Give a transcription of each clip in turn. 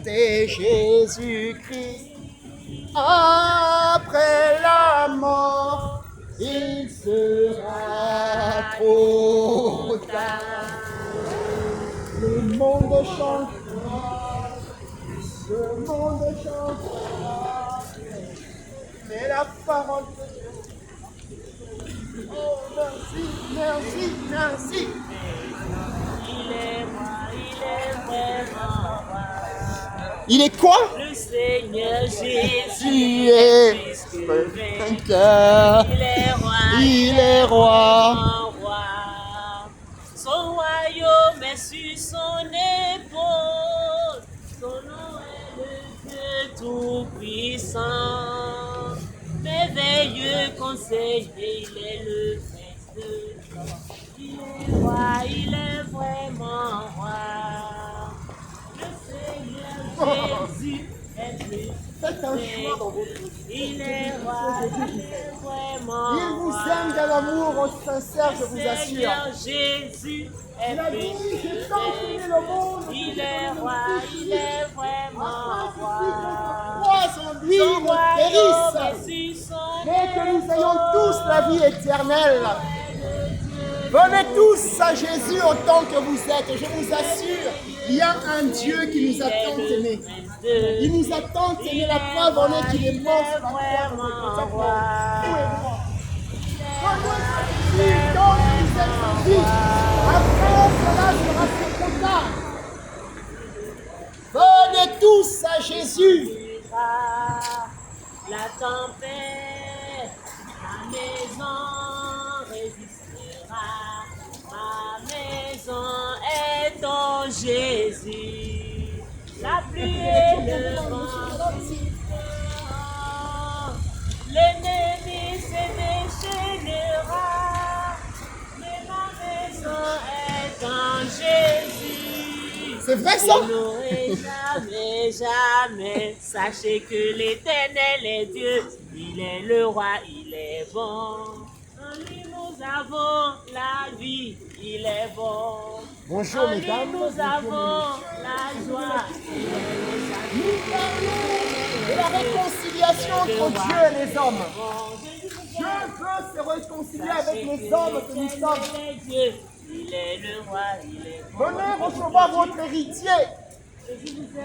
et Jésus-Christ. Après la mort, il sera trop tard. Le monde chantera, le monde chantera, mais la parole de Dieu. Oh, merci, merci, merci. Il est roi, il est vraiment roi. Il est quoi? Le Seigneur Jésus Tu es vainqueur. Il est roi, Il est roi. vraiment roi. Son royaume est sur son épaule. Son nom est le Dieu tout-puissant. Merveilleux conseiller, il est le prince de Dieu. Il est roi, il est vraiment roi. Le Seigneur Jésus est plus. Faites un choix dans votre vie. Il est roi, il est vraiment Il vous aime d'un amour sincère, je vous assure. Seigneur Jésus est Il a dit, plus. j'ai tant aimé le monde. Il est roi, il est vraiment roi. Crois en lui, Son ne royaume périsse. est sur son Mais que nous ayons tous la vie éternelle. Venez tous à Jésus autant que vous êtes. Je vous assure, il y a un Dieu qui nous a tant aimés. Il nous a tant aimés. La preuve en est qu'il est mort sur la croix de notre vous et moi. Venez à Jésus tant que vous êtes en vie. Après cela sera trop tard. Venez tous à Jésus. La tempête, ma maison résistera. Ma maison est en Jésus. La pluie et le vent résisteront. L'ennemi se déchaînera. Mais ma maison est en Jésus. C'est vrai ça? Vous n'aurez jamais, jamais. Sachez que l'Éternel est Dieu. Il est le roi, il est bon. En lui nous avons la vie, il est bon. Bonjour En lui mesdames. nous avons la joie. Nous parlons de la réconciliation entre Dieu et les hommes. Dieu veut se réconcilier avec les hommes que nous sommes. Il est le roi, il est bon. Venez recevoir votre héritier.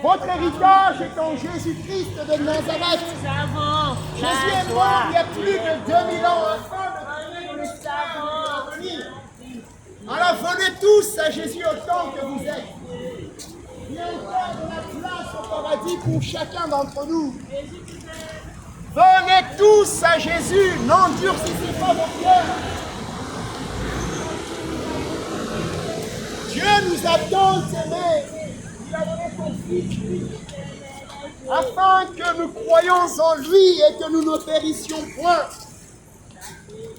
Votre héritage est en Jésus-Christ de Nazareth. Nous avons Jésus la est mort joie. il y a plus de 2000 ans afin de donner le Nous avons venir. Alors venez tous à Jésus autant que vous êtes. Il y a encore de la place au paradis pour chacun d'entre nous. Venez tous à Jésus, n'endurcissez pas vos cœurs. Dieu nous a tant aimés, il a donné son Fils, afin que nous croyions en lui et que nous ne périssions point.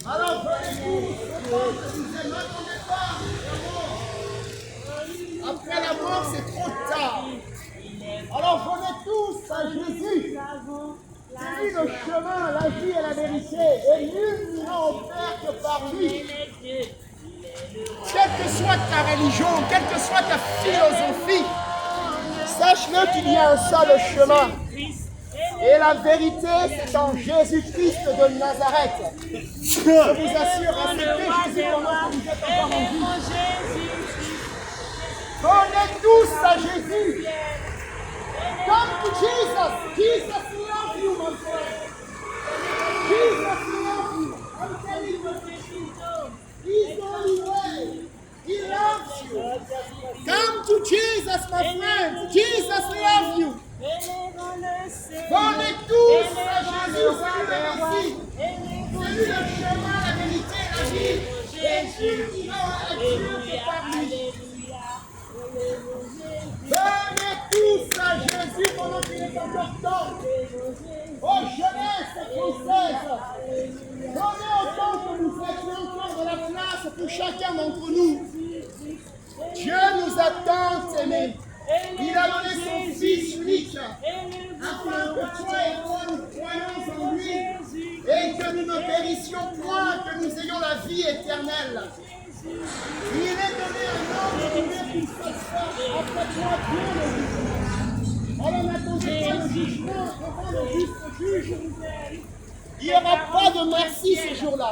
Alors venez tous, n'attendez pas la mort. Après la mort, c'est trop tard. Alors venez tous à Jésus. C'est lui le chemin, la vie et la vérité. Et nul n'ira au Père que par lui. Quelle que soit ta religion, quelle que soit ta philosophie, sache-le qu'il y a un seul chemin. Et la vérité, c'est en Jésus-Christ de Nazareth. Je vous assure, acceptez Jésus pendant que vous êtes encore en vie. Venez tous à Jésus. Come to Jesus. Jesus loves you, my friend. Jesus loves you. I'm telling you. He's the only way. He loves you. Come to Jesus, my friend. Jesus loves you. Venez tous à Jésus, c'est lui le Messie. C'est lui le chemin, la vérité, la vie. Jésus ira à Dieu par lui. Venez tous à Jésus pendant qu'il est encore temps. Oh jeunesse française, venez autant que vous êtes, il y a encore de la place pour chacun d'entre nous. Dieu nous a tant aimés. Il a donné son Fils unique afin que toi et moi nous croyions en lui et que nous ne périssions point, que nous ayons la vie éternelle. Il est donné un homme qui est pour satisfaire après toi Dieu le jugement. Alors n'attendez pas le jugement devant le juste juge. Il n'y aura pas de merci ce jour-là.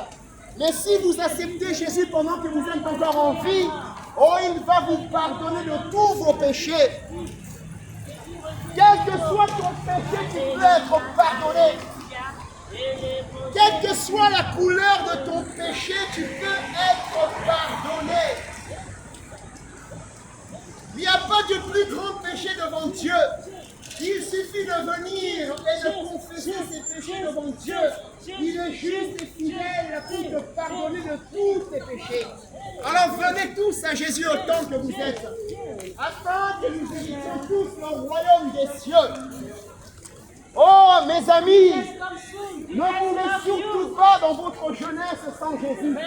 Mais si vous acceptez Jésus pendant que vous êtes encore en vie, oh, il va vous pardonner de tous vos péchés. Quel que soit ton péché, tu peux être pardonné. Quelle que soit la couleur de ton péché, tu peux être pardonné. Il n'y a pas de plus grand péché devant Dieu. Il suffit de venir et de confesser ses péchés devant Dieu. Il est juste et fidèle pour te pardonner de tous tes péchés. Alors venez tous à Jésus autant que vous êtes, afin que nous héritons tous le royaume des cieux. Oh mes amis, ne mourrez surtout pas dans votre jeunesse sans Jésus.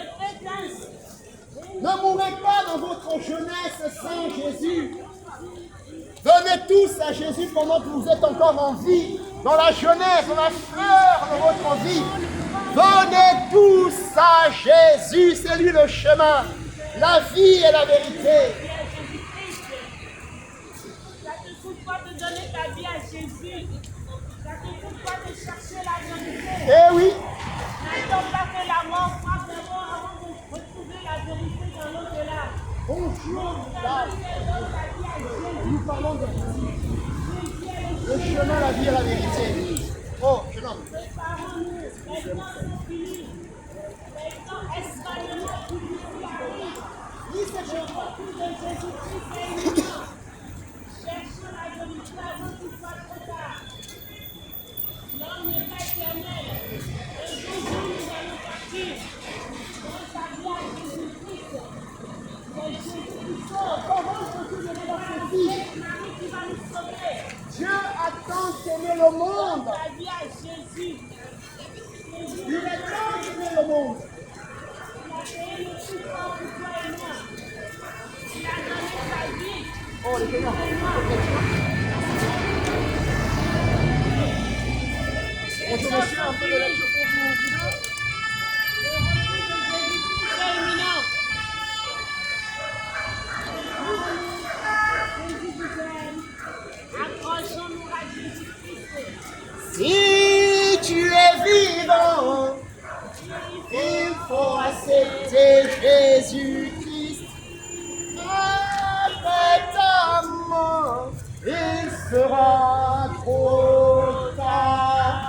Ne mourrez pas dans votre jeunesse sans Jésus. Venez tous à Jésus pendant que vous êtes encore en vie, dans la jeunesse, dans la fleur de votre vie. Venez tous à Jésus, c'est lui le chemin, la vie et la vérité. Ça ne te coûte pas de donner ta vie à Jésus. Ça ne te coûte pas de chercher la vérité. Eh oui. N'attends pas que la mort frappe d'abord avant de retrouver la vérité dans l'au-delà. Bonjour, nous parlons de Jésus. Le chemin, la vie et la vérité. Oh, jeune homme. Préparons-nous. Maintenant, c'est fini. Maintenant, espérons-nous. Lis cette chose. De Jésus-Christ est imminent. Cherchons la vérité avant qu'il soit trop tard. L'homme n'est pas éternel. Un jour, nous allons partir. Dans sa vie à Jésus-Christ. C'est Jésus qui sauve. Comment Jésus ne va pas se C'est Marie qui va nous sauver. Dieu a tant aimé le monde. Ta vie à Jésus. Il a tant aimé le monde. Il a payé le prix pour toi et moi. Il a donné sa vie. Oh, les Seigneurs. Bonjour, monsieur, un peu de lecture pour vous deux. Le retour de Jésus-Christ est imminent. Jésus vous aime. Accrochons-nous à Jésus-Christ. Si tu es vivant, il faut accepter Jésus-Christ. Après ta mort, il sera trop tard.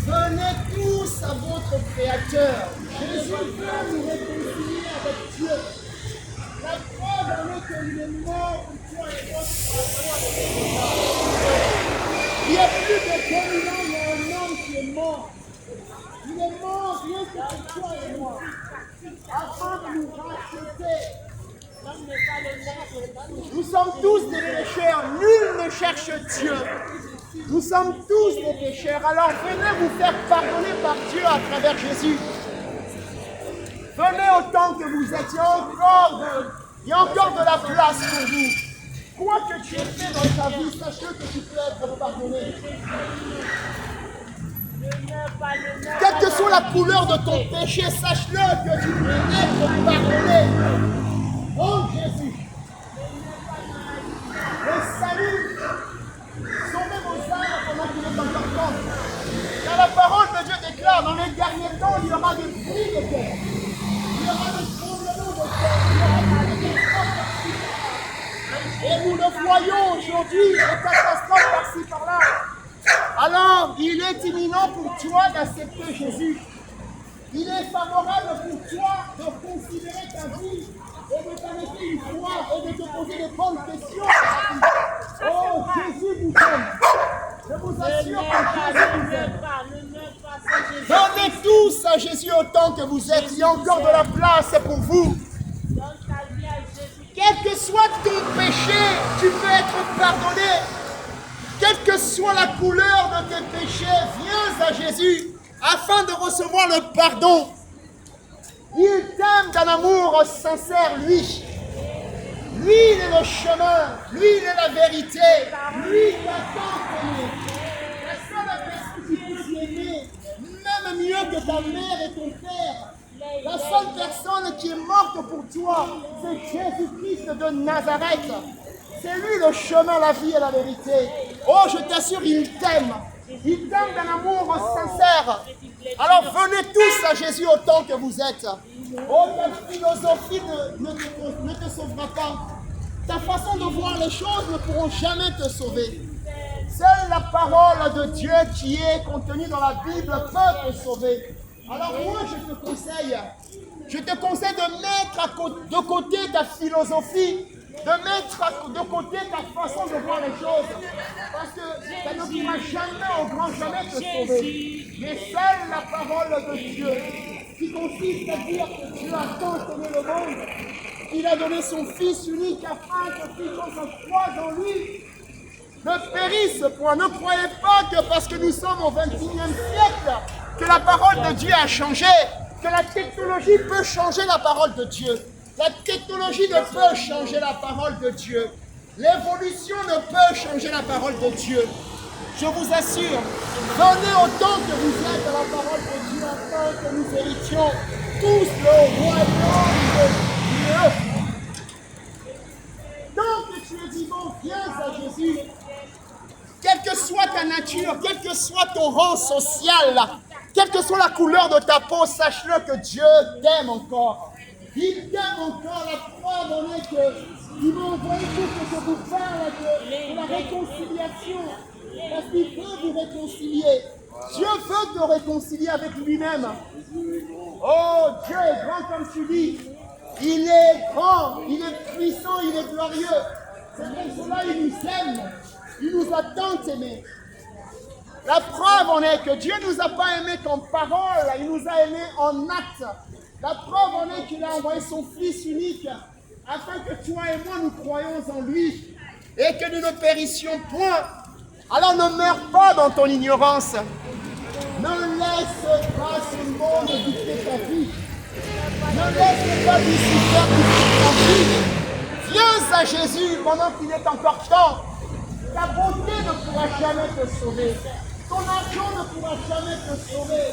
Venez tous à votre Créateur. Jésus veut nous réconcilier avec Dieu. La preuve en est qu'il est mort pour toi et moi. Il y a plus de 2000 ans, il y a un homme qui est mort. Il est mort rien que pour toi et moi. Afin de nous racheter. L'homme n'est pas le maître. Nous sommes tous des pécheurs. Nul ne cherche Dieu. Nous sommes tous des pécheurs. Alors venez vous faire pardonner par Dieu à travers Jésus. Venez autant que vous êtes. Il y a encore de la place pour vous. Quoi que tu aies fait dans ta vie, sache-le que tu peux être pardonné. Quelle que soit la couleur de ton péché, sache-le que tu peux être pardonné. Oh Jésus. Le salut. Sauvez vos âmes pendant qu'il est encore temps. Car la parole de Dieu déclare, dans les derniers temps, il y aura des cris de terre. Il y aura des tremblements de terre. Il y aura des catastrophes. Et nous le voyons aujourd'hui, des catastrophes par-ci par-là. Alors, il est imminent pour toi d'accepter Jésus. Il est favorable pour toi de considérer ta vie et de t'arrêter une fois et de te poser des bonnes questions. Oh, Jésus vous aime. Je vous assure que Jésus vous aime. Venez tous à Jésus autant que vous êtes. Il y a encore de la place pour vous. Quel que soit ton péché, tu peux être pardonné. Quelle que soit la couleur de tes péchés, viens à Jésus afin de recevoir le pardon. Il t'aime d'un amour sincère, lui. Lui, il est le chemin. Lui, il est la vérité. Lui, il t'attend aimé. La seule personne qui puisse l'aimer, même mieux que ta mère et ton père, La seule personne qui est morte pour toi, c'est Jésus-Christ de Nazareth. C'est lui le chemin, la vie et la vérité. Oh, je t'assure, il t'aime. Il t'aime d'un amour sincère. Alors venez tous à Jésus autant que vous êtes. Oh, ta philosophie ne te sauvera pas. Ta façon de voir les choses ne pourront jamais te sauver. Seule la parole de Dieu qui est contenue dans la Bible peut te sauver. Alors moi, je te conseille de mettre de côté ta philosophie, de mettre de côté ta façon de voir les choses. Parce que ça ne pourra jamais, au grand jamais, te sauver. Mais seule la parole de Dieu, qui consiste à dire que Dieu a tant aimé le monde, qu'il a donné son Fils unique afin que quiconque croit en lui ne périsse point. Ne croyez pas que parce que nous sommes au XXIe siècle, que la parole de Dieu a changé, que la technologie peut changer la parole de Dieu. La technologie ne peut changer la parole de Dieu. L'évolution ne peut changer la parole de Dieu. Je vous assure, venez autant que vous êtes à la parole de Dieu afin que nous héritions tous le royaume de Dieu. Tant que tu es vivant, viens à Jésus. Quelle que soit ta nature, quel que soit ton rang social, quelle que soit la couleur de ta peau, sache-le que Dieu t'aime encore. Il t'aime encore. La preuve en est qu'il m'a envoyé pour que je vous parle de la réconciliation. Parce qu'il veut vous réconcilier. Dieu veut te réconcilier avec lui-même. Oh, Dieu est grand comme tu dis. Il est grand, il est puissant, il est glorieux. C'est pour cela qu'il nous aime. Il nous a tant aimés. La preuve en est que Dieu ne nous a pas aimés en parole, il nous a aimés en acte. La preuve en est qu'il a envoyé son Fils unique afin que toi et moi nous croyions en lui et que nous ne périssions point. Alors ne meurs pas dans ton ignorance. Ne laisse pas ce monde dicter ta vie. Ne laisse pas Lucifer dicter ta vie. Viens à Jésus pendant qu'il est encore temps. Ta beauté ne pourra jamais te sauver. Ton argent ne pourra jamais te sauver.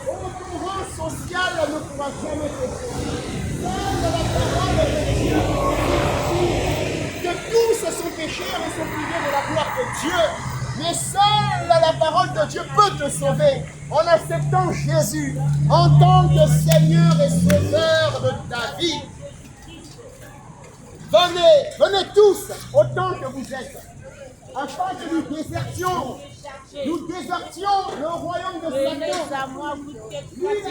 Ton rang social ne pourra jamais te sauver. Seule la parole de Dieu que tous sont pécheurs et sont privés de la gloire de Dieu. Mais seule la parole de Dieu peut te sauver en acceptant Jésus en tant que Seigneur et Sauveur de ta vie. Venez tous autant que vous êtes. Afin que nous désertions le royaume de Satan. Venez à moi, vous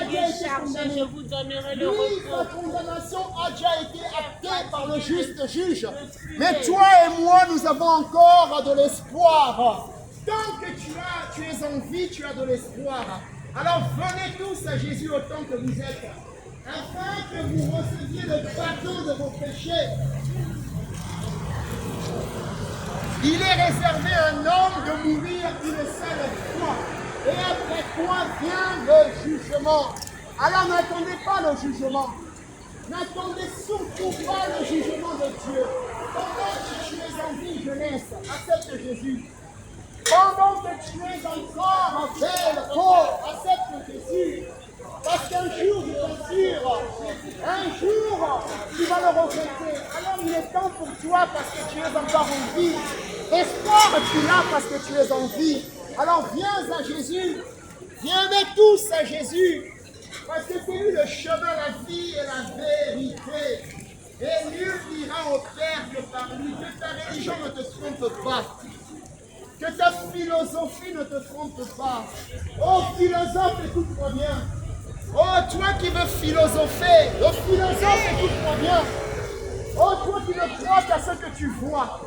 qui êtes chargés, je vous donnerai le repos. La condamnation a déjà été actée par le juste juge. Mais toi et moi, nous avons encore de l'espoir. Tant que tu es en vie, tu as de l'espoir. Alors venez tous à Jésus autant que vous êtes, afin que vous receviez le pardon de vos péchés. Il est réservé à un homme de mourir une seule fois. Et après quoi vient le jugement. Alors n'attendez pas le jugement. N'attendez surtout pas le jugement de Dieu. Pendant que tu es en vie, jeunesse, accepte Jésus. Pendant que tu es encore en belle peau, accepte Jésus. Parce qu'un jour, je t'assure, un jour, tu vas le regretter. Alors il est temps pour toi parce que tu es encore en vie. Espoir, tu l'as parce que tu es en vie. Alors viens à Jésus. Viens tous à Jésus. Parce que c'est lui le chemin, la vie et la vérité. Et nul n'ira au Père que par lui. Que ta religion ne te trompe pas. Que ta philosophie ne te trompe pas. Oh philosophe, écoute-moi bien. Oh, toi qui veux philosopher, le philosophe, écoute-moi bien. Oh, toi qui ne crois qu'à ce que tu vois,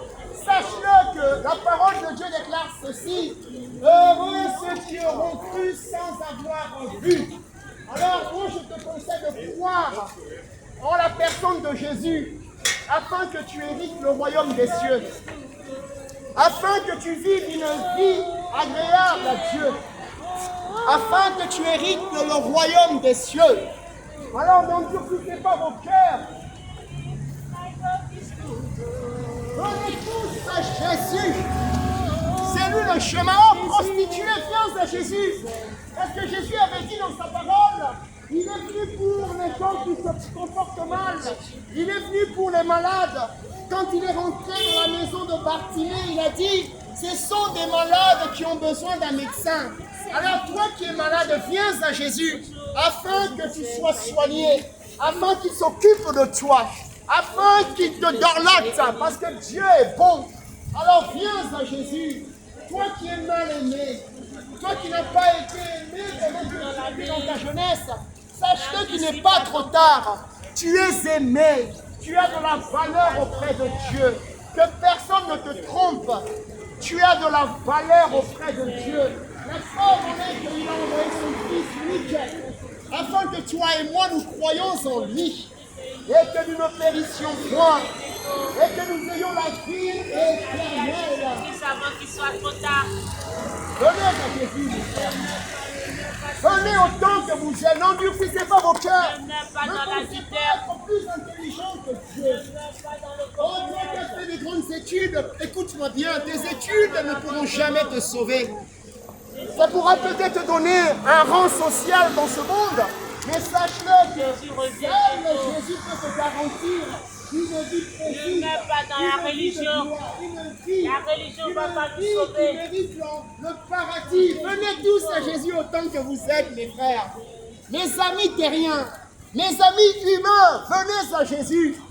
sache-le que la parole de Dieu déclare ceci. Heureux ceux qui auront cru sans avoir vu. Alors, moi, je te conseille de croire en la personne de Jésus, afin que tu hérites le royaume des cieux. Afin que tu vives une vie agréable à Dieu. Afin que tu hérites le royaume des cieux. Alors n'endurcissez pas vos cœurs. Venez tous à Jésus. C'est lui le chemin. Oh, prostituée, viens à Jésus. Parce que Jésus avait dit dans sa parole Il est venu pour les gens qui se comportent mal. Il est venu pour les malades. Quand il est rentré dans la maison de Bartimée, il a dit, ce sont des malades qui ont besoin d'un médecin. Alors toi qui es malade, viens à Jésus afin que tu sois soigné, afin qu'il s'occupe de toi, afin qu'il te dorlote, parce que Dieu est bon. Alors viens à Jésus, toi qui es mal aimé, toi qui n'as pas été aimé dans ta jeunesse, sache-le qu'il n'est pas trop tard. Tu es aimé, tu as de la valeur auprès de Dieu, que personne ne te trompe. Tu as de la valeur auprès de Dieu. La preuve en est qu'il a envoyé son Fils unique, afin que toi et moi nous croyions en lui, et que nous ne périssions point, et que nous ayons la vie éternelle. Avant qu'il soit trop tard. Venez à Jésus, mes frères. Venez autant que vous êtes, n'endurcissez pas vos cœurs. Ne pas Ne dans la pensez vitesse. pas être plus intelligent que Dieu. Oh, toi qui as fait des grandes études, écoute-moi bien, tes études ne pourront jamais te sauver. Ça pourra peut-être te donner un rang social dans ce monde, mais sache-le que seul Jésus peut te garantir une vie précise. Ne mets pas dans la religion. La religion ne va pas nous sauver. Qui mérite le paradis. Venez tous à Jésus autant que vous êtes, mes frères. Mes amis terriens, mes amis humains, venez à Jésus.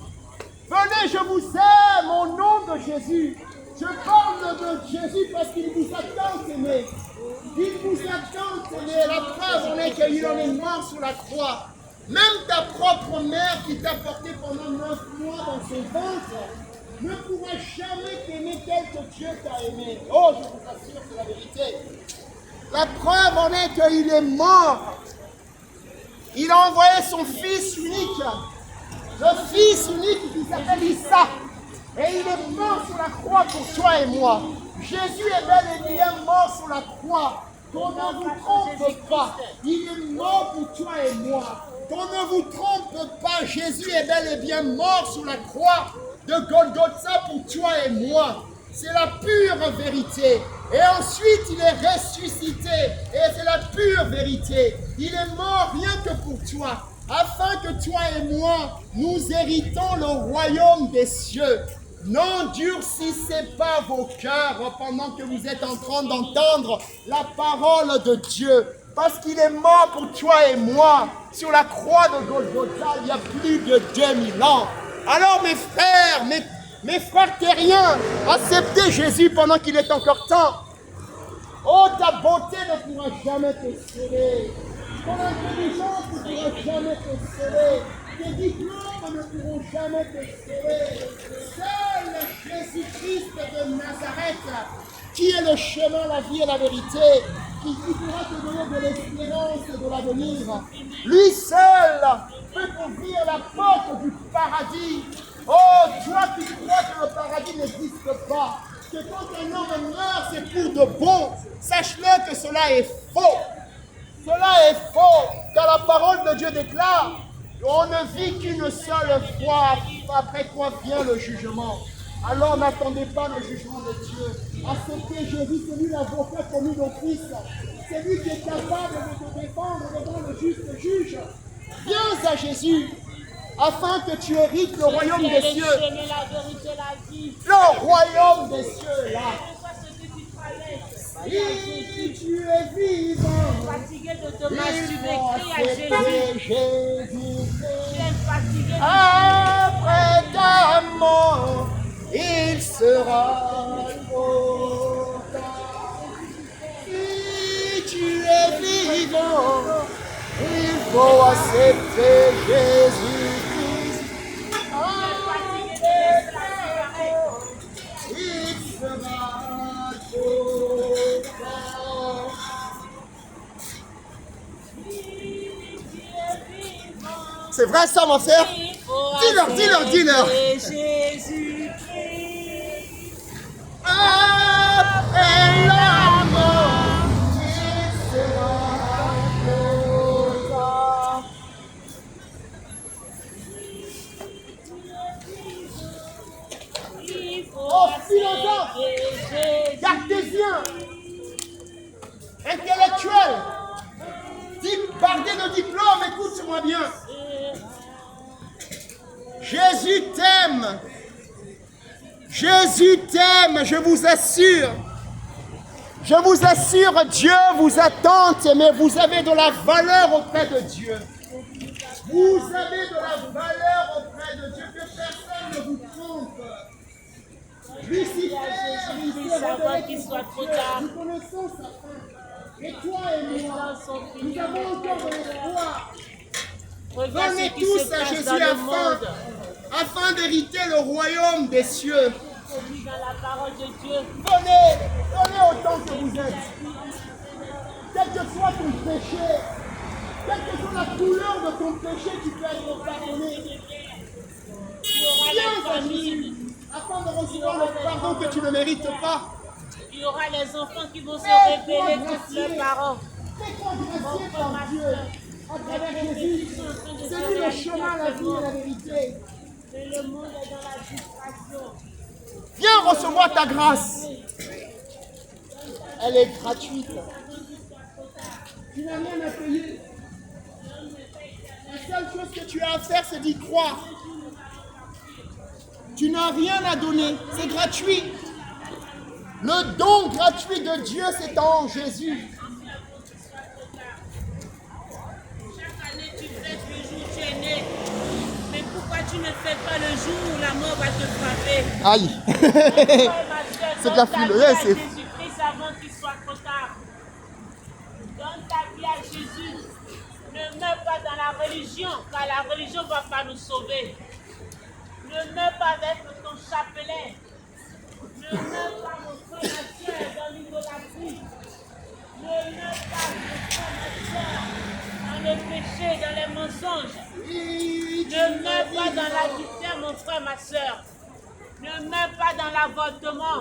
Venez, je vous aime au nom de Jésus. Je parle de Jésus parce qu'il vous a tant aimé. Il vous a tant aimé. La preuve en est qu'il en est mort sur la croix. Même ta propre mère qui t'a porté pendant 9 mois dans son ventre ne pourra jamais t'aimer tel que Dieu t'a aimé. Oh, je vous assure, c'est la vérité. La preuve en est qu'il est mort. Il a envoyé son Fils unique. Le Fils unique qui s'appelle Issa. Et il est mort sur la croix pour toi et moi. Jésus est bel et bien mort sur la croix. Qu'on ne vous trompe pas. Il est mort pour toi et moi. Qu'on ne vous trompe pas. Jésus est bel et bien mort sur la croix de Golgotha pour toi et moi. C'est la pure vérité. Et ensuite, il est ressuscité. Et c'est la pure vérité. Il est mort rien que pour toi. Afin que toi et moi, nous héritons le royaume des cieux. N'endurcissez pas vos cœurs pendant que vous êtes en train d'entendre la parole de Dieu. Parce qu'il est mort pour toi et moi sur la croix de Golgotha il y a plus de 2000 ans. Alors mes frères, mes frères terriens, acceptez Jésus pendant qu'il est encore temps. Oh, ta beauté ne pourra jamais te sauver. Ton intelligence ne pourra jamais te sauver. Tes diplômes ne pourront jamais te sauver. Seul Jésus-Christ de Nazareth, qui est le chemin, la vie et la vérité, qui pourra te donner de l'espérance et de l'avenir. Lui seul peut ouvrir la porte du paradis. Oh, toi qui crois que le paradis n'existe pas, que quand un homme meurt, c'est pour de bon, sache-le que cela est faux. Cela est faux, car la parole de Dieu déclare on ne vit qu'une seule fois, après quoi vient le jugement. Alors n'attendez pas le jugement de Dieu. Acceptez Jésus, c'est lui l'avocat commis d'office. C'est lui qui est capable de te défendre devant le juste juge. Viens à Jésus, afin que tu hérites le royaume des cieux. Le royaume des cieux, là. Si tu es vivant, Fatigué de te masturber, il crie à Jésus. Fatigué. Après ta mort, il sera trop tard. Si tu es vivant, il faut accepter Jésus-Christ. Après ta mort, il sera trop tard. C'est vrai ça, mon frère? Dis-leur. Jésus-Christ. Après la mort, il sera trop tard. Oh, philosophe, cartésien, intellectuel, dis bardé de diplômes, écoute-moi bien. Jésus t'aime. Jésus t'aime, je vous assure. Je vous assure, Dieu vous attend, mais vous avez de la valeur auprès de Dieu. Vous avez de la valeur auprès de Dieu, que personne ne vous trompe. Lucifer, nous connaissons sa fin. Et toi et moi, nous avons encore de l'espoir. Venez tous à Jésus afin d'hériter le royaume des cieux. Dans la parole de Dieu. Venez autant que vous êtes. Quel que soit ton péché, quelle que soit la couleur de ton péché, tu peux être pardonné. Viens à Jésus afin de recevoir le pardon que tu ne mérites pas. Il y aura les enfants qui vont se révéler toutes leurs parents. Fais-toi gracier par Dieu à travers Jésus. C'est lui le chemin, la vie et la vérité. Mais le monde est dans la distraction. Viens recevoir ta grâce. Elle est gratuite. Tu n'as rien à payer. La seule chose que tu as à faire, c'est d'y croire. Tu n'as rien à donner. C'est gratuit. Le don gratuit de Dieu, c'est en Jésus. Chaque année, tu fêtes le jour où tu es né. Mais pourquoi tu ne fais pas le jour où la mort va te frapper? Aïe. C'est de la foule. C'est Jésus-Christ avant qu'il soit trop tard. Donne ta vie à Jésus. Ne meurs pas dans la religion, car la religion ne va pas nous sauver. Ne meurs pas avec ton chapelet. Ne meurs pas, mon frère, ma soeur, dans l'idolâtrie. Ne meurs pas, mon frère, ma soeur, dans le péché, dans les mensonges. Ne meurs pas dans l'adultère, mon frère, ma soeur. Ne meurs pas dans l'avortement.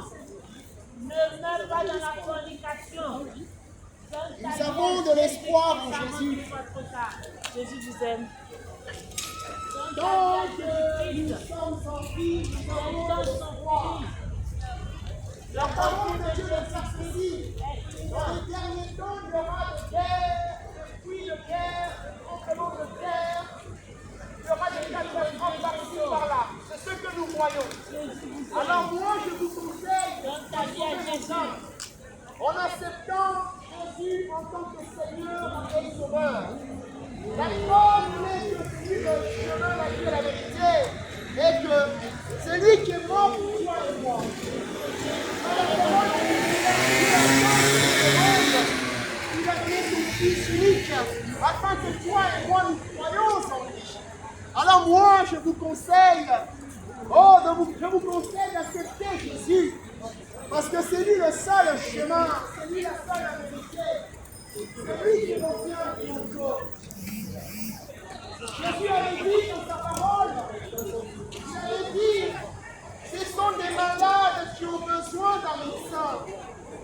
Ne meurs pas dans la fornication. Nous avons de l'espoir en Jésus. Jésus vous aime. Donc, nous sommes sans vie, nous avons son roi. La parole de Dieu nous s'apprécie. Dans les derniers temps, il y aura de guerre, de fruits de guerre, de compléments de guerre. Il y aura des catastrophes par-ci par-là. C'est ce que nous croyons. Alors moi, je vous conseille en acceptant Jésus en tant que Seigneur et Sauveur. La parole est que c'est lui le chemin, la vie et la vérité. Et que c'est lui qui est mort pour toi et moi. La parole il a donné son Fils unique afin que toi et moi nous croyons en lui. Alors moi, je vous conseille, je vous conseille d'accepter Jésus. Parce que c'est lui le seul chemin, c'est lui la seule vérité. C'est lui qui revient bientôt. Jésus avait dit dans sa parole, il avait dit, ce sont des malades qui ont besoin d'un médecin.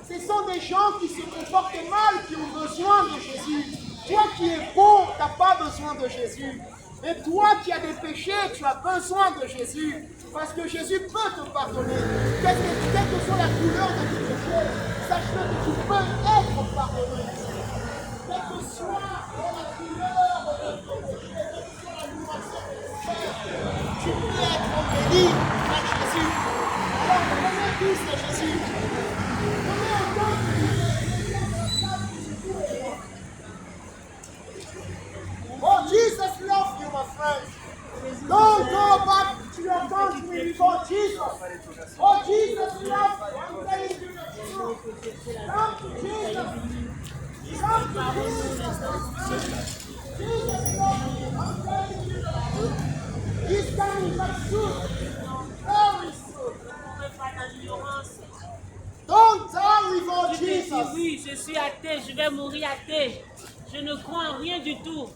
Ce sont des gens qui se comportent mal qui ont besoin de Jésus. Toi qui es bon, tu n'as pas besoin de Jésus. Mais toi qui as des péchés, tu as besoin de Jésus. Parce que Jésus peut te pardonner. Quelle que soit la couleur de tes péchés, sache que tu peux être pardonné. Quelle que soit la couleur de tes péchés, quelle que soit la nourriture de tes péchés, tu peux être béni par Jésus. Alors venez tous à Jésus. Venez autant que vous êtes. Oh, Jesus loves you, my friend. Don't go back to your country before Jesus. Oh, Jesus loves you. I'm telling you the truth. Come to Jesus. Come to Jesus. Jesus loves you. I'm telling you the truth. He's coming back soon. Very soon. Don't die without Jesus. Oui, je suis athée, je vais mourir athée. Je ne crois en rien du tout.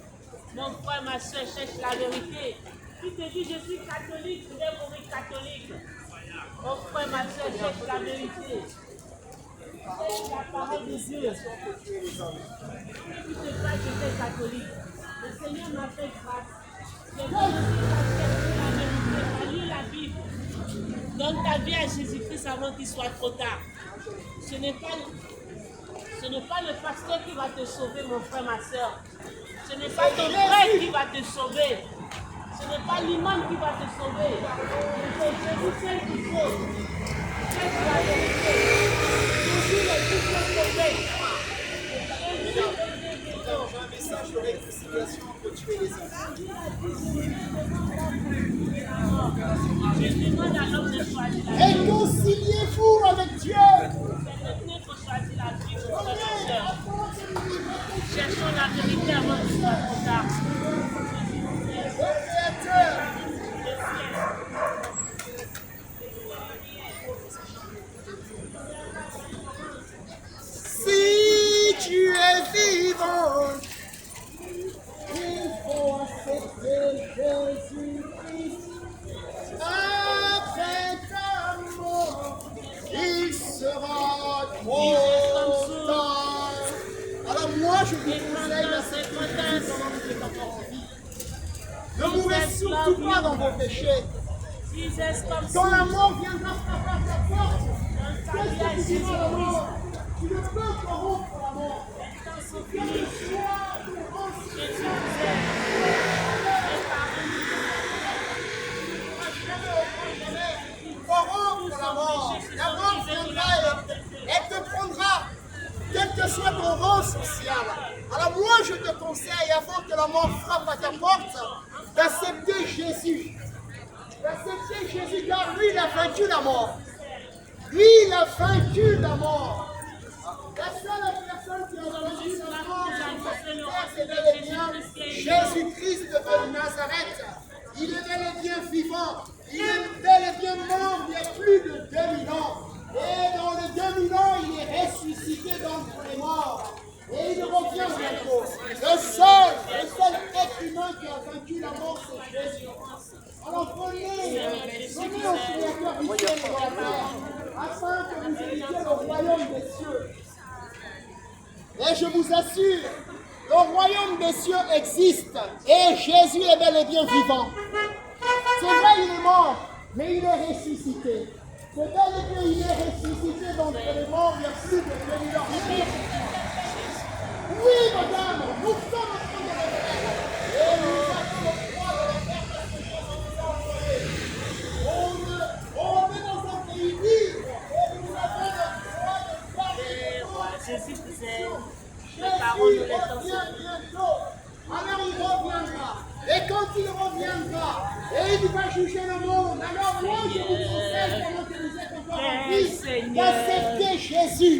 Mon frère, ma soeur cherche la vérité. Si tu te dis je suis catholique, je vais mourir catholique. Mon frère, ma soeur cherche la vérité. C'est la parole de Dieu. Si tu te crois que j'étais catholique, le Seigneur m'a fait grâce. J'ai cherché la vérité, j'ai lu la Bible. Donne ta vie à Jésus-Christ avant qu'il soit trop tard. Ce n'est pas le pasteur qui va te sauver, mon frère, ma soeur. Ce n'est pas ton frère qui va te sauver. Ce n'est pas l'imam qui va te sauver. C'est Jésus seul qui sauve. C'est la vérité. Jésus est tout sauvé. J'ai un message de réconciliation entre Dieu et les hommes. Je demande à l'homme de choisir la vie. Réconciliez-vous avec Dieu. C'est notre pour choisir la vie, frères et sœurs. Cherchons la vérité avant que ce soit trop tard. Si tu es vivant, il faut accepter Jésus-Christ. Après ta mort, il sera trop tard. Alors moi, je vous conseille d'accepter Jésus pendant que vous êtes encore en vie. Ne mourrez surtout pas dans vos péchés. Quand la mort viendra frapper à ta porte, qu'est-ce que tu diras à la mort? Tu ne peux corrompre la mort. Tu as le choix de corrompre la mort. La mort viendra et te prendra, quel que soit ton rang social. Alors moi, je te conseille, avant que la mort frappe à ta porte, d'accepter Jésus. D'accepter Jésus, car lui, il a vaincu la mort. Lui, il a vaincu la mort. La seule personne qui a vaincu la mort, c'est bel et bien Jésus-Christ de Nazareth. Il est bel et bien vivant. Il est bel et bien mort il y a plus de 2000 ans. Et dans les 2000 ans, il est ressuscité d'entre les morts. Et il revient bientôt. Le seul être humain qui a vaincu la mort, c'est Jésus. Alors prenez au Créateur du ciel et de la terre, afin que vous héritiez le royaume des cieux. Et je vous assure, le royaume des cieux existe et Jésus est bel et bien vivant. C'est vrai, il est mort, mais il est ressuscité. C'est bel et bien, il est ressuscité d'entre les morts il y a plus de 2000 ans. Oui, madame, nous sommes en train de le faire. Et nous avons le droit de le faire parce que Jésus nous a envoyés. On est dans un pays libre et nous avons le droit de faire Jésus disait, Jésus revient bientôt. Alors il reviendra. Et quand il reviendra, et il va juger le monde, alors moi je vous conseille, pendant que vous êtes encore en vie, d'accepter Jésus.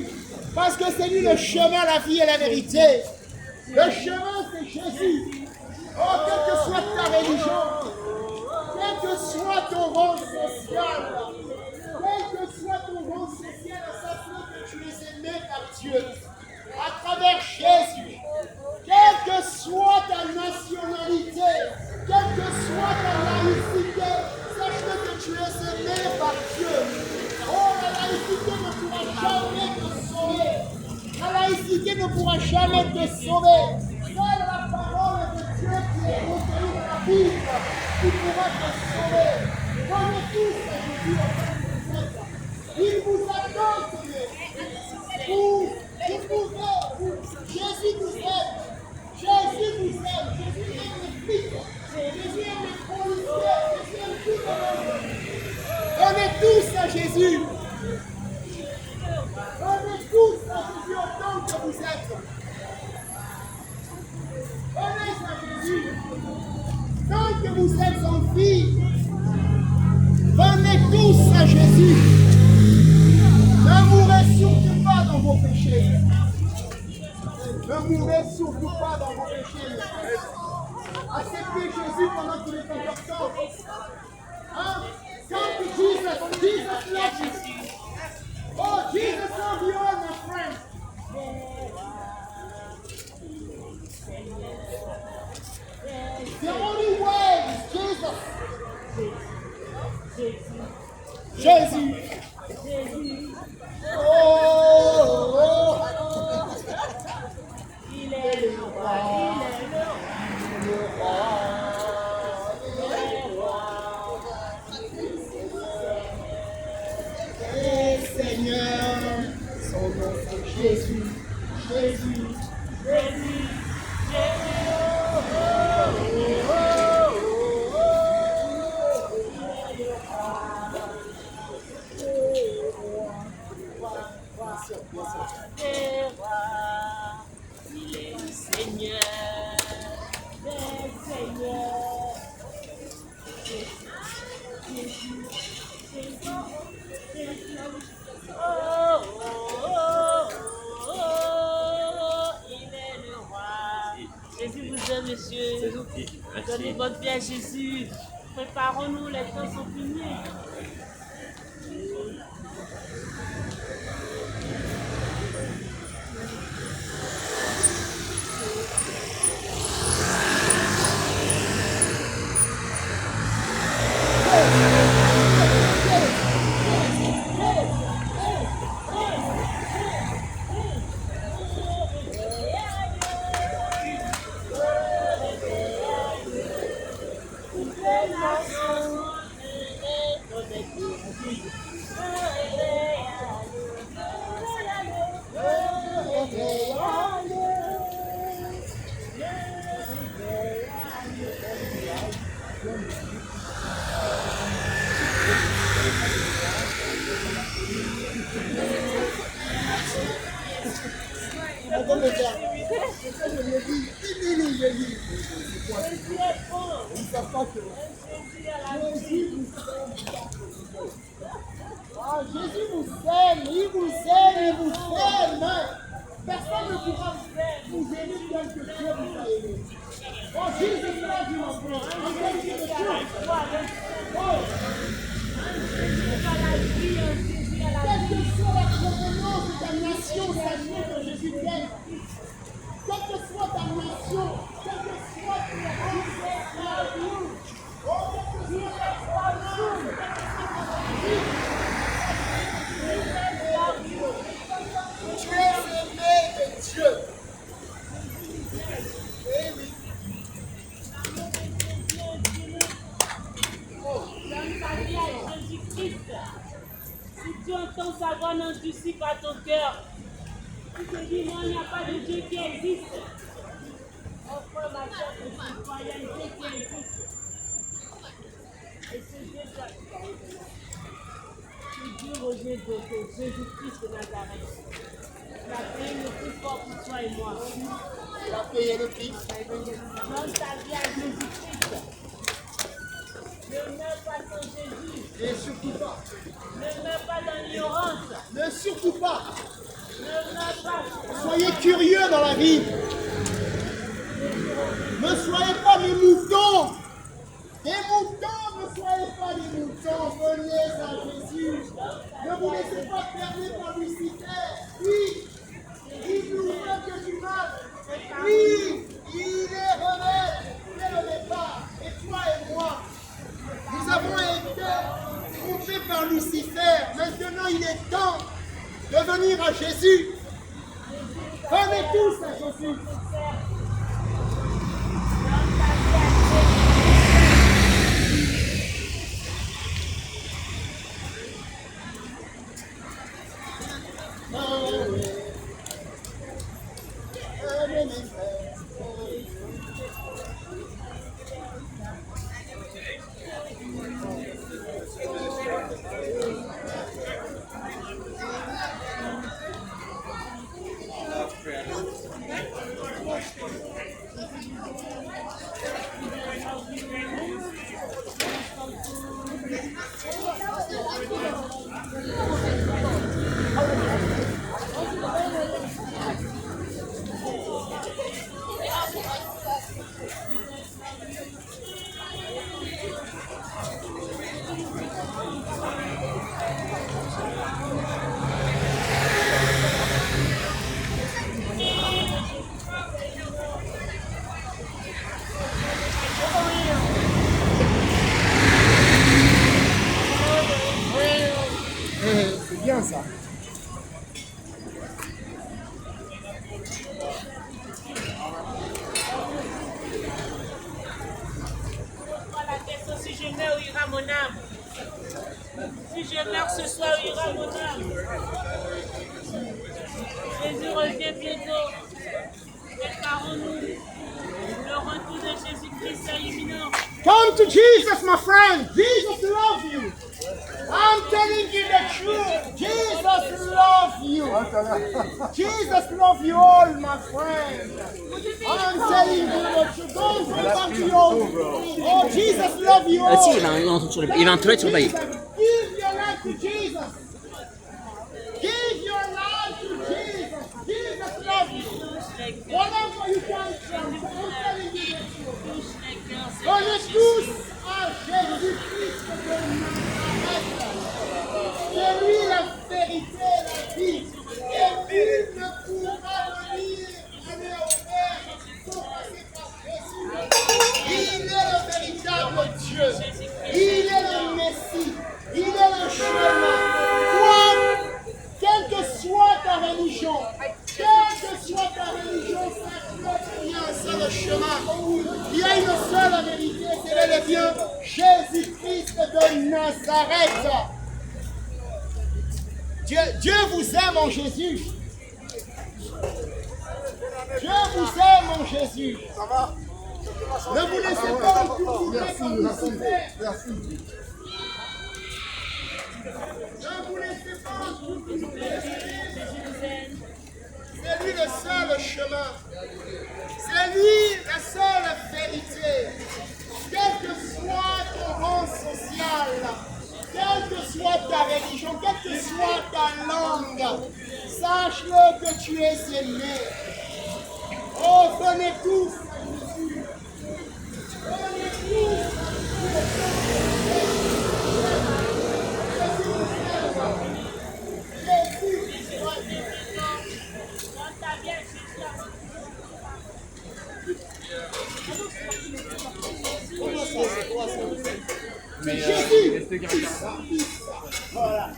Parce que c'est lui le chemin, la vie et la vérité. Le chemin, c'est Jésus. Oh, quelle que soit ta religion, quel que soit ton rang social, quel que soit ton rang social, sache que tu es aimé par Dieu. À travers Jésus, quelle que soit ta nationalité, quelle que soit ta laïcité, sache que tu es aimé par Dieu. Oh, la laïcité ne pourra jamais te sauver. La laïcité ne pourra jamais te sauver. Seule la parole de Dieu qui est contenue dans la Bible qui pourra te sauver. Venez tous à Jésus au temps de il vous attend, Seigneur. Jésus vous aime. Jésus vous aime. Jésus aime les flics. Jésus aime les policiers. Jésus aime tout le monde. Venez tous à Jésus. Venez tous à Jésus autant que vous êtes. Venez à Jésus. Tant que vous êtes en vie, venez tous à Jésus. Ne mourrez surtout pas dans vos péchés. Ne mourrez surtout pas dans vos péchés. Acceptez Jésus pendant qu'il est encore temps. Hein? Come to Jesus. Jesus loves you. Oh, Jesus loves you all, my friend. The only way is Jesus. Jésus. Oh. il est le roi, il est le roi. Seigneur, son nom c'est Jésus. Jésus. Donne une bonne vie à Jésus. Préparons-nous, les temps sont finis. Ah, Jésus vous aime, il vous aime, il vous aime. Personne ne pourra vous aimer comme que Dieu vous a aimé. Oh, Jésus l'a dit, mon frère. Quelle que soit la provenance de ta nation, sache que Jésus t'aime. Quelle que soit ta nation, quelle que soit ta nation, oh, quelle que soit ta nation, tu es aimé de Dieu. Eh oui. Donne ta vie à Jésus-Christ. Si tu entends sa voix, n'endurcis pas ton cœur. Tu te dis, non, il n'y a pas de Dieu qui existe. Offre ma chère petite, il y a un Dieu qui existe. Et ce Dieu, c'est Dieu Roger Doto, Jésus-Christ de Nazareth. La paix le plus fort pour toi et moi. Il a payé le prix. Donne ta vie à Jésus-Christ. Ne meurs pas sans Jésus. Et surtout pas. Ne meurs pas dans l'ignorance. Ne surtout pas. Ne meurs pas. Soyez curieux dans la vie. Ne soyez pas des moutons. Des moutons, ne soyez pas des moutons. Venez à Jésus. Ne vous laissez pas perdre par Lucifer. Oui, il nous veut que tu marches. Oui, il est remède dès le départ. Et toi et moi, nous avons été trompés par Lucifer. Maintenant, il est temps de venir à Jésus. Venez tous à Jésus. C'est bien ça. La question, si je meurs, où ira mon âme? Si je meurs ce soir, où ira mon âme? Jésus revient bientôt. Préparons-nous. Le retour de Jésus-Christ est imminent. Come to Jesus, my friend. Jesus loves you. I'm telling you the truth. Jesus loves you. Jesus loves you all, my friend. I'm telling you the truth. Don't go back to your... Oh, Jesus loves you all. Si, il va entrer sur le bailli. Give your life to Jesus. Give your life to Jesus. Jesus loves you. Whatever you can, I'm telling you the truth. Touche les cœurs, Jésus-Christ de Nazareth. Dieu vous aime en Jésus. Dieu vous aime en Jésus. Ça va? Ne vous laissez pas entourlouper par Lucifer. Merci. Ne vous laissez pas entourlouper. C'est lui le seul chemin. C'est lui la seule vérité. Quel que soit ton rang social, quelle que soit ta religion, quelle que soit ta langue, sache-le que tu es aimé. Oh, venez tous à Jésus. Venez tous à Jésus. C'est Jésus. Voilà.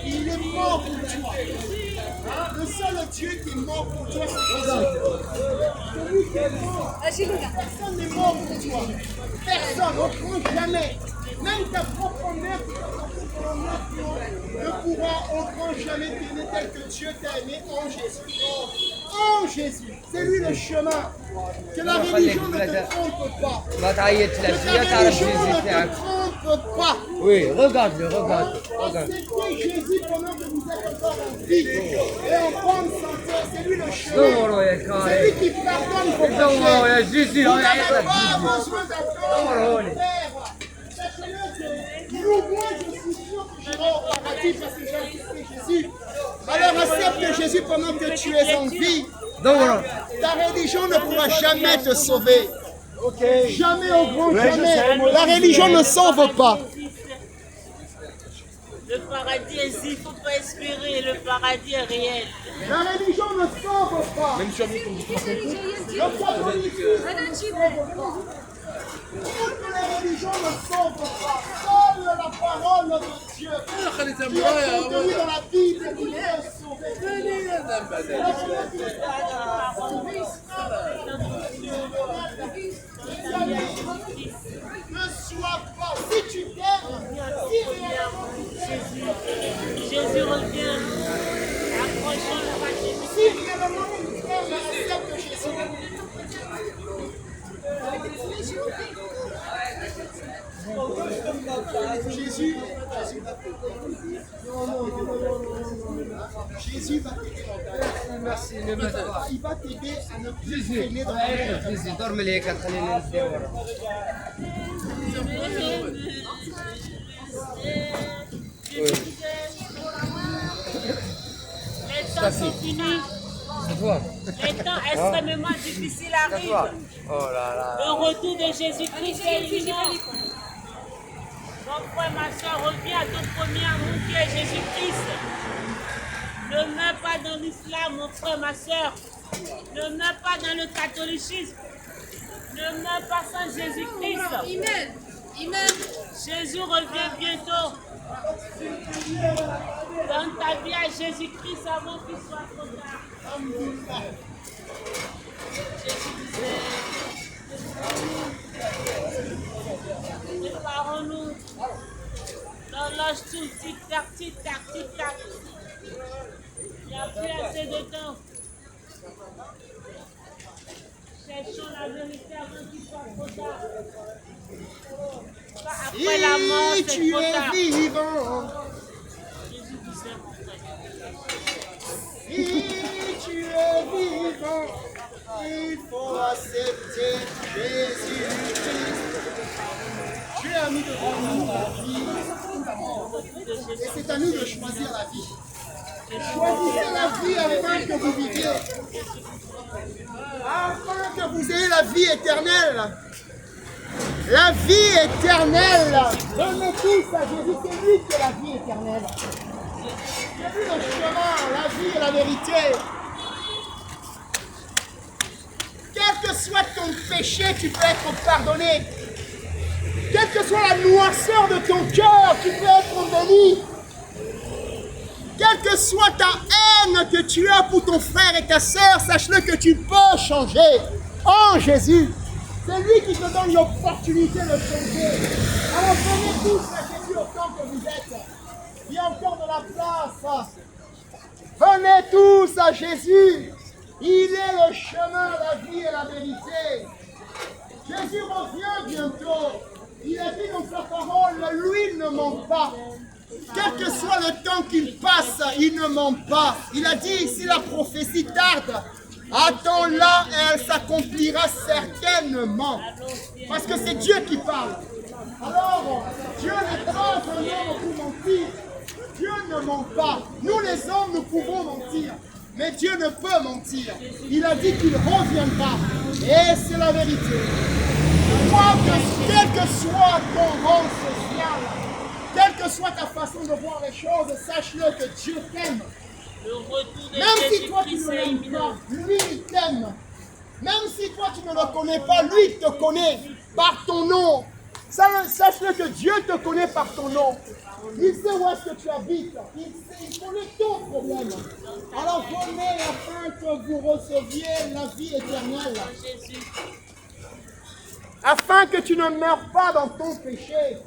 Il est mort pour toi. Le seul Dieu qui est mort pour toi, c'est Jésus. Celui qui est mort. Personne n'est mort pour toi. Personne, au grand jamais. Même ta propre mère ne pourra au grand jamais t'aimer tel que Dieu t'a aimé en Jésus. En Jésus. C'est lui le chemin. Que la religion ne te trompe pas. ما تعيط Que لا ta تعرف religion جيزي ne تاعك te trompe pas. وي regarde regarde Acceptez Jésus pendant que vous êtes encore en vie et en bonne santé. C'est lui le chemin. دوروا يا C'est كاي lui qui pardonne vos دوروا يا péchés. جيزي Vous هاي n'avez عيط pas جيزي besoin d'attendre le Père. Sachez-le que moi, je suis sûr que j'irai au paradis parce que j'ai accepté Jésus. Alors accepte Jésus pendant que tu es en vie. دوروا Ta religion ne pourra jamais te sauver. Jamais au grand jamais. La religion ne sauve pas. Le paradis est ici, il ne faut pas espérer, le paradis est réel. La religion ne sauve pas. Même sur le catholicisme. Toutes les religions ne sauvent pas. Seule la parole de Dieu qui est contenue dans la Bible qui peut sauver. Ne sois pas, si tu t'aimes, si réellement tu t'aimes, Jésus revient, approchons le paradis. si réellement tu t'aimes, accepte Jésus. Jésus va t'aider. merci ne me pas Il va t'aider à ne plus traîner dans la mer. جيزي دور مليك خليني ندور Les temps sont finis, تفوا les temps extrêmement difficiles arrivent. oh là là Le retour de Jésus-Christ est imminent. Mon frère, ma soeur, reviens à ton premier amour qui est Jésus-Christ. Ne meurs pas dans l'islam, mon frère, ma soeur. Ne meurs pas dans le catholicisme. Ne meurs pas sans Jésus-Christ. Amen. Amen. Jésus revient bientôt. Donne ta vie à Jésus-Christ avant qu'il soit trop tard. Préparons-nous. L'horloge tourne, tic-tac, tic-tac, tic-tac. Il n'y a plus assez de temps. Cherchons la vérité avant qu'il soit trop tard. Pas après la mort, Si c'est tu trop es tard. vivant, Jésus vous aime, mon frère. si Il faut accepter Jésus-Christ. Dieu a mis devant nous la vie. Et c'est à nous de choisir la vie. Choisissez la vie afin que vous viviez. Afin que vous ayez la vie éternelle. La vie éternelle. Donnez tous à Jésus, c'est lui qui est la vie éternelle. C'est lui le chemin, la vie et la vérité. Quel que soit ton péché, tu peux être pardonné. Quelle que soit la noirceur de ton cœur, tu peux être embelli. Quelle que soit ta haine que tu as pour ton frère et ta sœur, sache-le que tu peux changer en Jésus. C'est lui qui te donne l'opportunité de changer. Alors venez tous à Jésus autant que vous êtes. Il y a encore de la place. Venez tous à Jésus. Il est le chemin, la vie et la vérité. Jésus revient bientôt. Il a dit dans sa parole, lui ne ment pas. Quel que soit le temps qu'il passe, il ne ment pas. Il a dit, si la prophétie tarde, attends-la et elle s'accomplira certainement. Parce que c'est Dieu qui parle. Alors, Dieu n'est pas un homme pour mentir. Dieu ne ment pas. Nous les hommes, nous pouvons mentir. Mais Dieu ne peut mentir. Il a dit qu'il reviendra. Et c'est la vérité. Je crois que quel que soit ton rang social, quelle que soit ta façon de voir les choses, sache-le que Dieu t'aime. Même si toi tu ne l'aimes pas, lui il t'aime. Même si toi tu ne le connais pas, lui il te connaît par ton nom. Sache-le que Dieu te connaît par ton nom. Il sait où est-ce que tu habites. Il connaît ton problème. Alors venez afin que vous receviez la vie éternelle. Afin que tu ne meurs pas dans ton péché.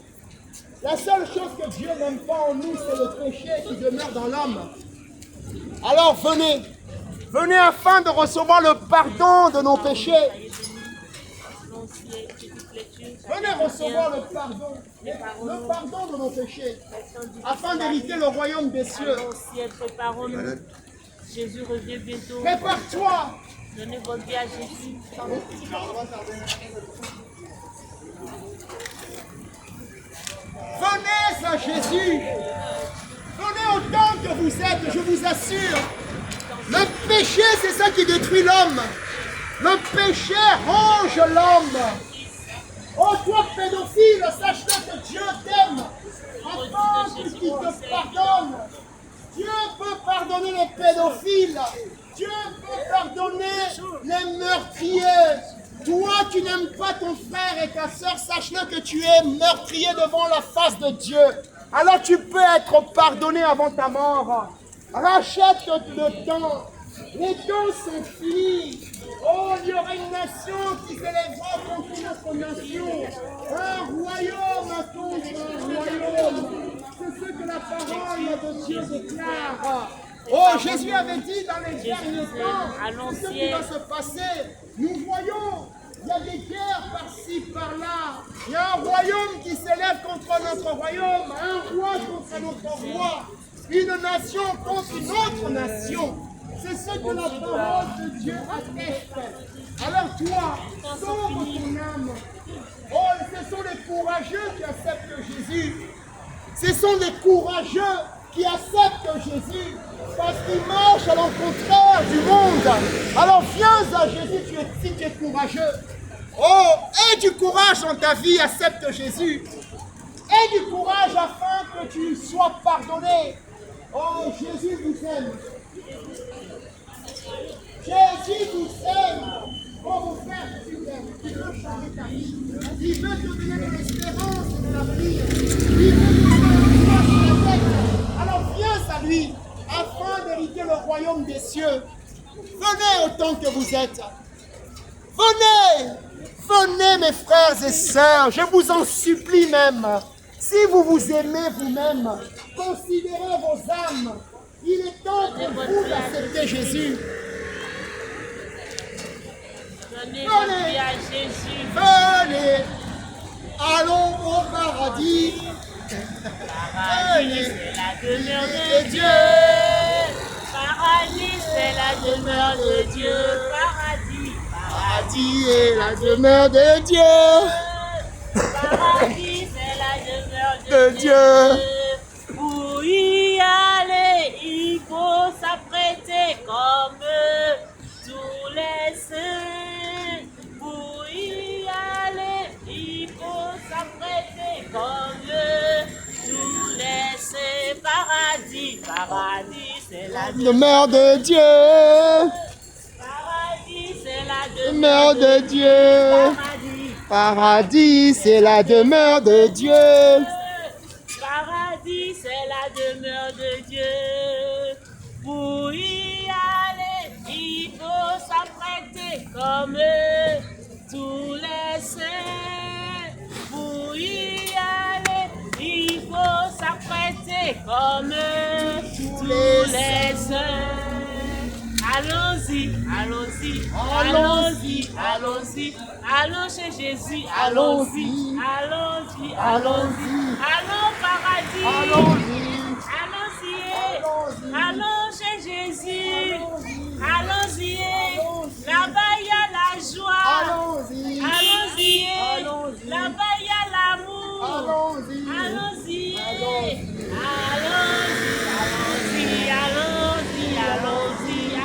La seule chose que Dieu n'aime pas en nous, c'est le péché qui demeure dans l'homme. Alors venez. Venez afin de recevoir le pardon de nos péchés. Venez recevoir le pardon de nos péchés, afin d'hériter le royaume des cieux. Préparons-nous. Jésus revient bientôt. Prépare-toi. Donnez votre vie à Jésus. Venez à Jésus. Venez autant que vous êtes, je vous assure. Le péché, c'est ça qui détruit l'homme. Le péché ronge l'homme. Oh, toi, pédophile, sache-le que Dieu t'aime. Afin qu'il te pardonne. Dieu peut pardonner les pédophiles. Dieu peut pardonner les meurtriers. Toi, tu n'aimes pas ton frère et ta soeur, sache-le que tu es meurtrier devant la face de Dieu. Alors tu peux être pardonné avant ta mort. Rachète le temps. Les temps sont finis. Oh, il y aura une nation qui s'élèvera contre notre nation. Un royaume contre un royaume. C'est ce que la parole de Dieu déclare. Oh, Jésus avait dit dans les derniers temps, ce qui va se passer. Nous voyons, il y a des guerres par-ci, par-là. Il y a un royaume qui s'élève contre notre royaume, un roi contre notre roi, une nation contre une autre nation. C'est ce que la parole de Dieu atteste. Alors toi, sauve ton âme. Oh, ce sont les courageux qui acceptent Jésus. Ce sont les courageux qui acceptent Jésus parce qu'ils marchent à l'encontre du monde. Alors viens à Jésus si tu es courageux. Oh, aie du courage dans ta vie, accepte Jésus. Aie du courage afin que tu sois pardonné. Oh, Jésus vous aime. Jésus vous aime. Oh, mon frère, Jésus t'aime. Il veut changer ta vie. Il veut te donner de l'espérance et de l'avenir. Il veut te donner la foi sur la tête. Alors viens à lui, afin d'hériter le royaume des cieux. Venez autant que vous êtes. Venez. Venez mes frères et sœurs. Je vous en supplie même. Si vous vous aimez vous-même, considérez vos âmes. Il est temps pour vous d'accepter Jésus. Donnez votre vie à Jésus. Venez. Allons au paradis. Paradis, c'est la demeure de Dieu. Paradis, c'est la demeure demeure de Dieu, paradis, Paradis est la demeure de Dieu. paradis, c'est la demeure De Dieu. Pour y aller, il faut s'apprêter comme tous les saints. Pour y aller, il faut s'apprêter comme tous les saints. Paradis, paradis, c'est la Demeure de Dieu. paradis, c'est la Demeure de Dieu. paradis. Paradis, c'est la demeure de Dieu. Paradis, c'est la demeure de Dieu. Pour y aller, il faut s'apprêter comme tous les saints. Pour y aller, il faut s'apprêter comme tous les saints. Allons-y, allons-y, allons-y, allons-y, allons chez Jésus, allons-y, allons-y, allons-y, allons au paradis, allons-y, allons chez Jésus, allons-y, là-bas il y a la joie, allons-y, là-bas il y a l'amour, allons-y,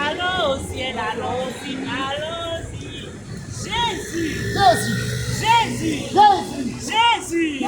allons au ciel, allons-y, allons-y. Jésus, Jésus. Jésus, Jésus. Jésus,